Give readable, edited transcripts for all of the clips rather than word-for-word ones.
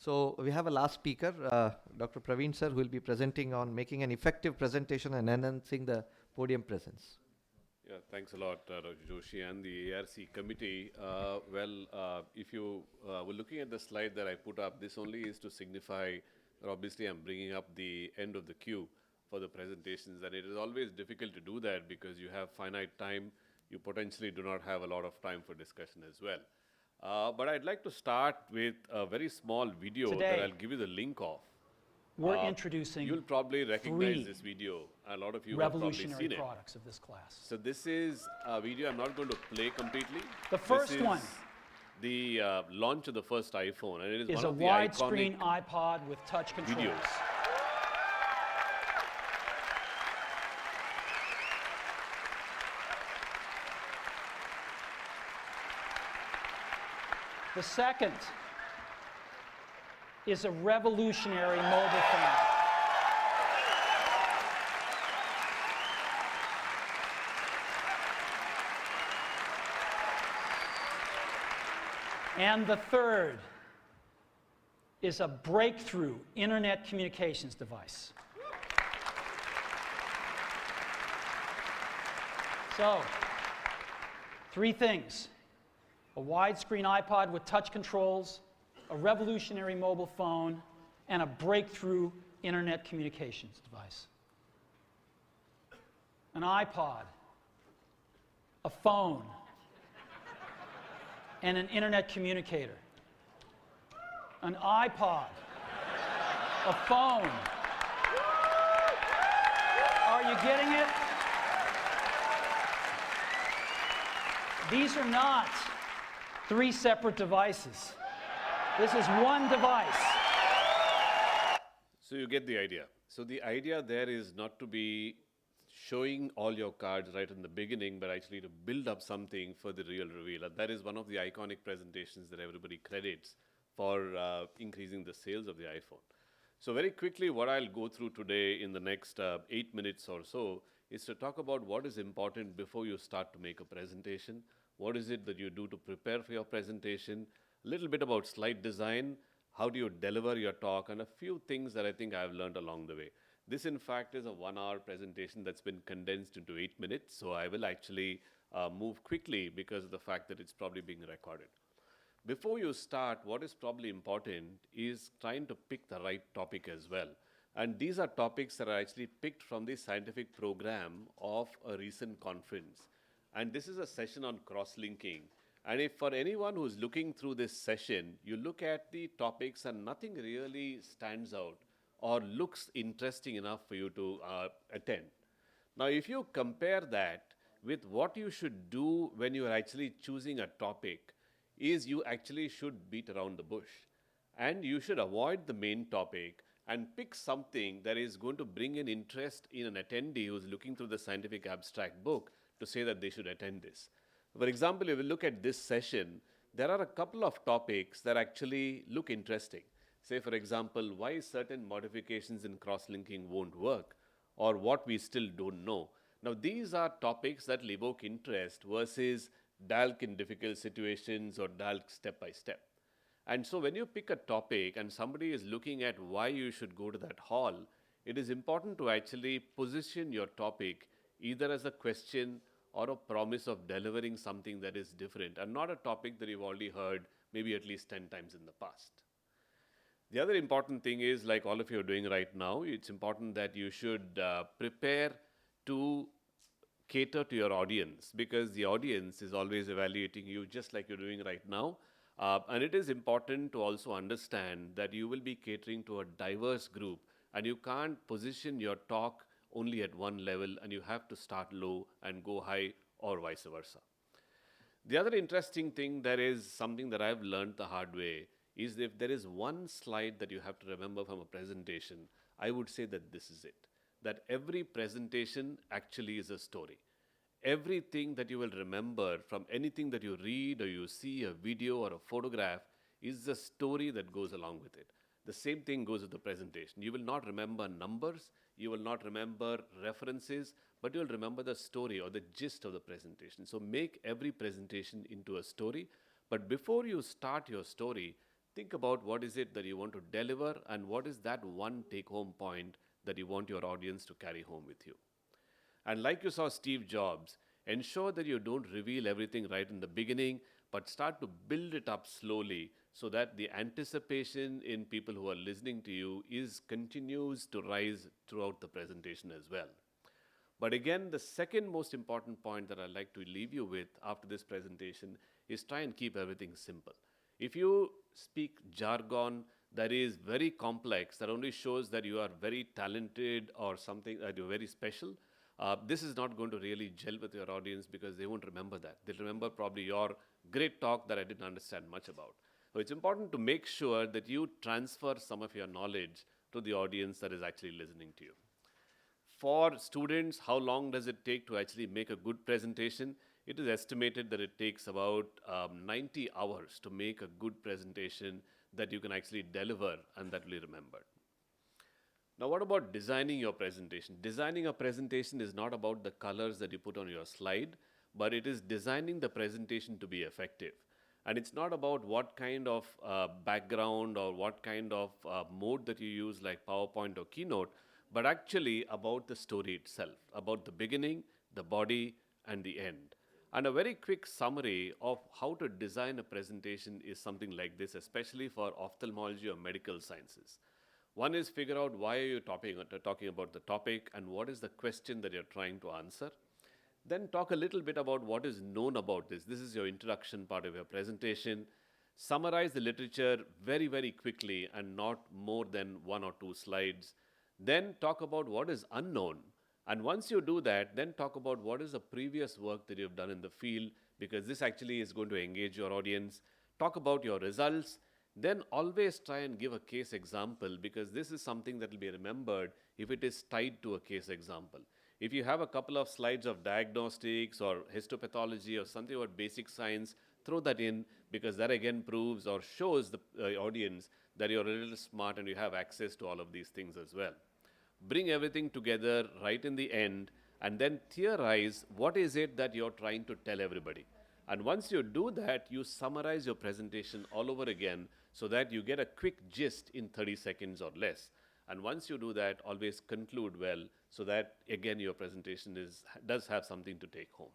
So we have a last speaker, Dr. Pravin sir, who will be presenting on making an effective presentation and enhancing the podium presence. Yeah, thanks a lot, Dr. Joshi and the ARC committee. If you were looking at the slide that I put up, this only is to signify that obviously I'm bringing up the end of the queue for the presentations, and it is always difficult to do that because you have finite time. You potentially do not have a lot of time for discussion as well. But I'd like to start with a very small video that I'll give you the link of. We're introducing You'll probably recognize this video. A lot of you have probably seen it. Products of this class. So this is a video I'm not going to play completely. The first one, the launch of the first iPhone, and it is one a of the widescreen iconic iPod with touch controls. videos. The second is a revolutionary mobile phone. And the third is a breakthrough internet communications device. So, three things: a widescreen iPod with touch controls, a revolutionary mobile phone, and a breakthrough internet communications device. An iPod, a phone, and an internet communicator. An iPod, a phone. Are you getting it? These are not three separate devices. This is one device. So you get the idea. So the idea there is not to be showing all your cards right in the beginning, but actually to build up something for the real reveal. And that is one of the iconic presentations that everybody credits for increasing the sales of the iPhone. So very quickly, what I'll go through today in the next 8 minutes or so is to talk about what is important before you start to make a presentation. What is it that you do to prepare for your presentation? A little bit about slide design, how do you deliver your talk, and a few things that I think I've learned along the way. This, in fact, is a 1-hour presentation that's been condensed into 8 minutes, so I will actually move quickly because of the fact that it's probably being recorded. Before you start, what is probably important is trying to pick the right topic as well. And these are topics that are actually picked from the scientific program of a recent conference. And this is a session on cross-linking. And if for anyone who's looking through this session, you look at the topics and nothing really stands out or looks interesting enough for you to attend. Now, if you compare that with what you should do when you are actually choosing a topic, is you actually should beat around the bush. And you should avoid the main topic and pick something that is going to bring an interest in an attendee who's looking through the scientific abstract book to say that they should attend this. For example, if we look at this session, there are a couple of topics that actually look interesting. Say, for example, why certain modifications in cross-linking won't work, or what we still don't know. Now, these are topics that will evoke interest versus DALK in difficult situations or DALK step by step. And so when you pick a topic and somebody is looking at why you should go to that hall, it is important to actually position your topic either as a question or a promise of delivering something that is different and not a topic that you've already heard maybe at least 10 times in the past. The other important thing is, like all of you are doing right now, it's important that you should prepare to cater to your audience, because the audience is always evaluating you just like you're doing right now. And it is important to also understand that you will be catering to a diverse group and you can't position your talk only at one level and you have to start low and go high or vice versa. The other interesting thing, that is something that I've learned the hard way, is if there is one slide that you have to remember from a presentation, I would say that this is it. That every presentation actually is a story. Everything that you will remember from anything that you read or you see, a video or a photograph, is the story that goes along with it. The same thing goes with the presentation. You will not remember numbers, you will not remember references, but you'll remember the story or the gist of the presentation. So make every presentation into a story. But before you start your story, Think about what is it that you want to deliver and what is that one take-home point that you want your audience to carry home with you. And like you saw Steve Jobs, ensure that you don't reveal everything right in the beginning, but start to build it up slowly so that the anticipation in people who are listening to you continues to rise throughout the presentation as well. But again, the second most important point that I'd like to leave you with after this presentation is try and keep everything simple. If you speak jargon that is very complex, that only shows that you are very talented or something that you're very special, this is not going to really gel with your audience because they won't remember that. They'll remember probably your great talk that I didn't understand much about. So it's important to make sure that you transfer some of your knowledge to the audience that is actually listening to you. For students, how long does it take to actually make a good presentation? It is estimated that it takes about 90 hours to make a good presentation that you can actually deliver and that will be remembered. Now, what about designing your presentation? Designing a presentation is not about the colors that you put on your slide, but it is designing the presentation to be effective. And it's not about what kind of background or what kind of mode that you use like PowerPoint or Keynote, but actually about the story itself, about the beginning, the body, and the end. And a very quick summary of how to design a presentation is something like this, especially for ophthalmology or medical sciences. One is figure out why are you talking about the topic and what is the question that you're trying to answer. Then talk a little bit about what is known about this. This is your introduction part of your presentation. Summarize the literature very, very quickly and not more than 1 or 2 slides. Then talk about what is unknown. And once you do that, then talk about what is the previous work that you've done in the field, because this actually is going to engage your audience. Talk about your results. Then always try and give a case example, because this is something that will be remembered if it is tied to a case example. If you have a couple of slides of diagnostics or histopathology or something about basic science, throw that in, because that again proves or shows the audience that you're a little smart and you have access to all of these things as well. Bring everything together right in the end and then theorize what is it that you're trying to tell everybody. And once you do that, you summarize your presentation all over again so that you get a quick gist in 30 seconds or less. And once you do that, always conclude well so that, again, your presentation does have something to take home.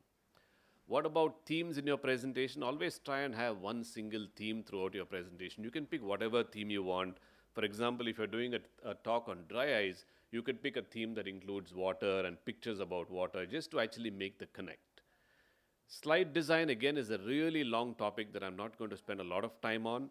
What about themes in your presentation? Always try and have one single theme throughout your presentation. You can pick whatever theme you want. For example, if you're doing a talk on dry eyes, you could pick a theme that includes water and pictures about water just to actually make the connect. Slide design, again, is a really long topic that I'm not going to spend a lot of time on.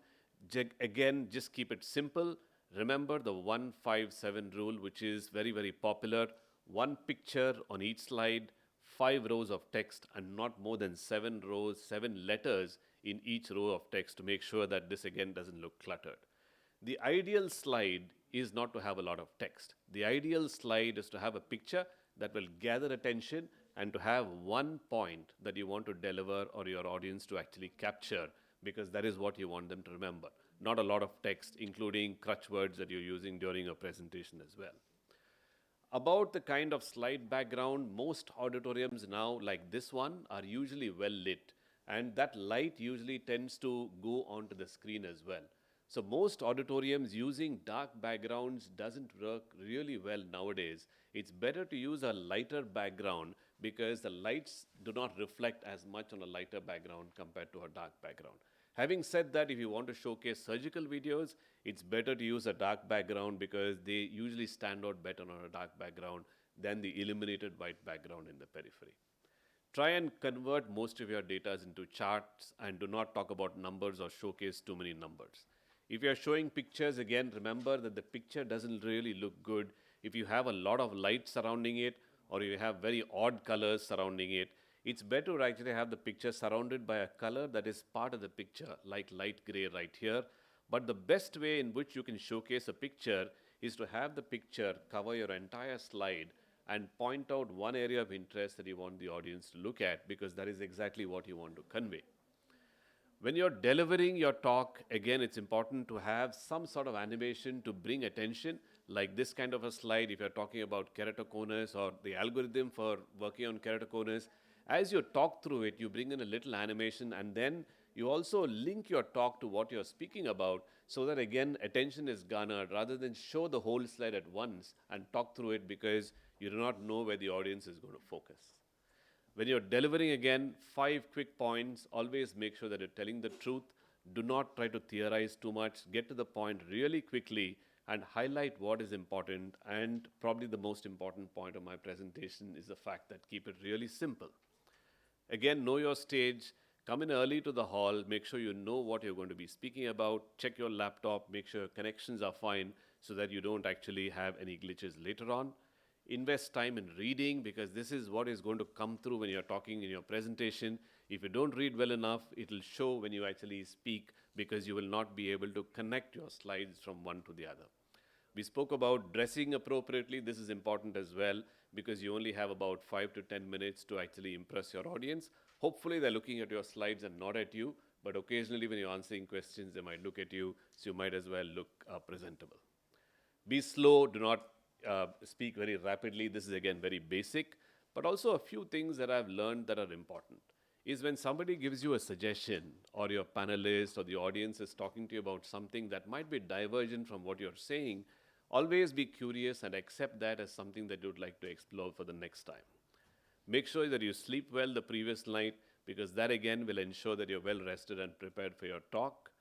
Again, just keep it simple. Remember the 1-5-7 rule, which is very, very popular. 1 picture on each slide, 5 rows of text, and not more than 7 rows, 7 letters in each row of text to make sure that this, again, doesn't look cluttered. The ideal slide is not to have a lot of text. The ideal slide is to have a picture that will gather attention and to have one point that you want to deliver or your audience to actually capture, because that is what you want them to remember. Not a lot of text, including crutch words that you're using during your presentation as well. About the kind of slide background, most auditoriums now, like this one, are usually well lit, and that light usually tends to go onto the screen as well. So most auditoriums using dark backgrounds doesn't work really well nowadays. It's better to use a lighter background because the lights do not reflect as much on a lighter background compared to a dark background. Having said that, if you want to showcase surgical videos, it's better to use a dark background because they usually stand out better on a dark background than the illuminated white background in the periphery. Try and convert most of your data into charts and do not talk about numbers or showcase too many numbers. If you're showing pictures, again, remember that the picture doesn't really look good if you have a lot of light surrounding it or you have very odd colors surrounding it. It's better to actually have the picture surrounded by a color that is part of the picture, like light gray right here. But the best way in which you can showcase a picture is to have the picture cover your entire slide and point out one area of interest that you want the audience to look at, because that is exactly what you want to convey. When you're delivering your talk, again, it's important to have some sort of animation to bring attention, like this kind of a slide if you're talking about keratoconus or the algorithm for working on keratoconus. As you talk through it, you bring in a little animation and then You also link your talk to what you're speaking about so that again attention is garnered rather than show the whole slide at once and talk through it because you do not know where the audience is going to focus. When you're delivering again, 5 quick points, always make sure that you're telling the truth. Do not try to theorize too much. Get to the point really quickly and highlight what is important. And probably the most important point of my presentation is the fact that keep it really simple. Again, know your stage. Come in early to the hall. Make sure you know what you're going to be speaking about. Check your laptop. Make sure your connections are fine so that you don't actually have any glitches later on. Invest time in reading because this is what is going to come through when you're talking in your presentation. If you don't read well enough, it will show when you actually speak because you will not be able to connect your slides from one to the other. We spoke about dressing appropriately. This is important as well because you only have about 5 to 10 minutes to actually impress your audience. Hopefully they're looking at your slides and not at you, but occasionally when you're answering questions, they might look at you, so you might as well look presentable. Be slow, do not speak very rapidly. This is again very basic, but also a few things that I've learned that are important is when somebody gives you a suggestion or your panelist or the audience is talking to you about something that might be divergent from what you're saying, always be curious and accept that as something that you'd like to explore for the next time. Make sure that you sleep well the previous night because that again will ensure that you're well rested and prepared for your talk.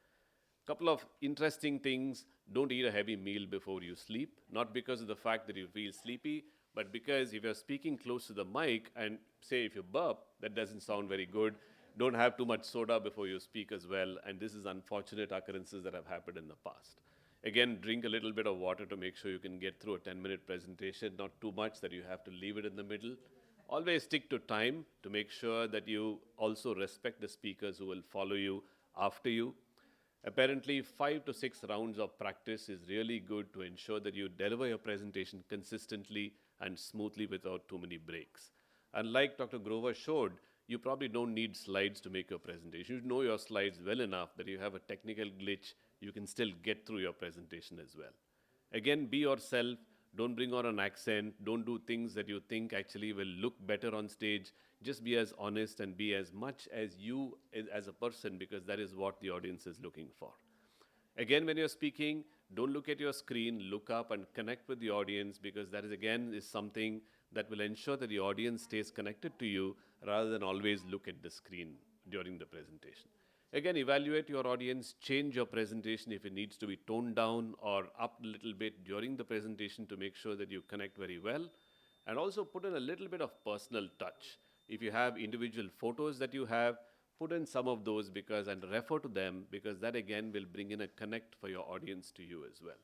Couple of interesting things. Don't eat a heavy meal before you sleep, not because of the fact that you feel sleepy, but because if you're speaking close to the mic and say if you burp, that doesn't sound very good. Don't have too much soda before you speak as well, and this is unfortunate occurrences that have happened in the past. Again, drink a little bit of water to make sure you can get through a 10-minute presentation, not too much that you have to leave it in the middle. Always stick to time to make sure that you also respect the speakers who will follow you after you. Apparently, 5 to 6 rounds of practice is really good to ensure that you deliver your presentation consistently and smoothly without too many breaks. And like Dr. Grover showed, you probably don't need slides to make your presentation. You know your slides well enough that you have a technical glitch, you can still get through your presentation as well. Again, be yourself. Don't bring on an accent. Don't do things that you think actually will look better on stage. Just be as honest and be as much as you as a person because that is what the audience is looking for. Again, when you're speaking, don't look at your screen, look up and connect with the audience because that is again is something that will ensure that the audience stays connected to you rather than always look at the screen during the presentation. Again, evaluate your audience, change your presentation if it needs to be toned down or up a little bit during the presentation to make sure that you connect very well. And also put in a little bit of personal touch. If you have individual photos that you have, put in some of those and refer to them because that again will bring in a connect for your audience to you as well.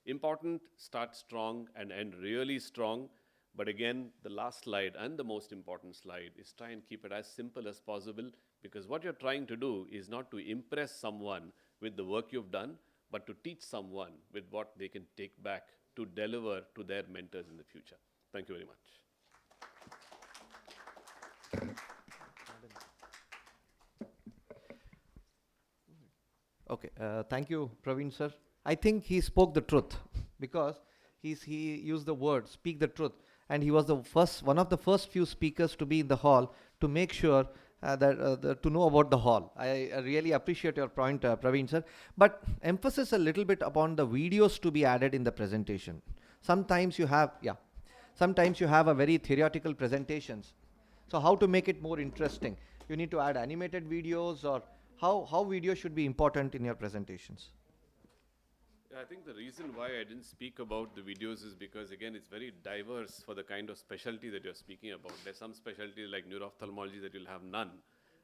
Important, start strong and end really strong. But again, the last slide and the most important slide is try and keep it as simple as possible because what you're trying to do is not to impress someone with the work you've done, but to teach someone with what they can take back to deliver to their mentors in the future. Thank you very much. Okay, thank you, Pravin sir. I think he spoke the truth because he used the word "speak the truth," and he was one of the first few speakers to be in the hall to make sure to know about the hall. I really appreciate your point, Pravin sir. But emphasis a little bit upon the videos to be added in the presentation. Sometimes you have a very theoretical presentations. So how to make it more interesting? You need to add animated videos or how video should be important in your presentations? I think the reason why I didn't speak about the videos is because, again, it's very diverse for the kind of specialty that you're speaking about. There's some specialties like neuro-ophthalmology that you'll have none.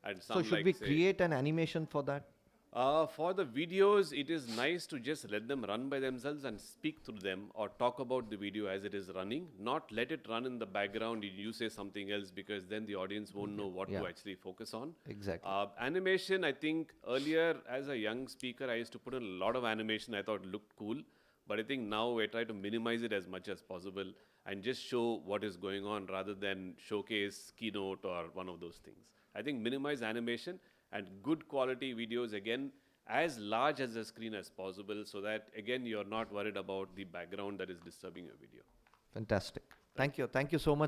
And some So should like, we say, create an animation for that? For the videos, it is nice to just let them run by themselves and speak through them or talk about the video as it is running, not let it run in the background and you say something else because then the audience won't know what to actually focus on. Exactly. Animation, I think earlier as a young speaker, I used to put in a lot of animation. I thought it looked cool. But I think now I try to minimize it as much as possible and just show what is going on rather than showcase keynote or one of those things. I think minimize animation and good quality videos, again, as large as the screen as possible so that, again, you're not worried about the background that is disturbing your video. Fantastic. Thank you. Thank you so much.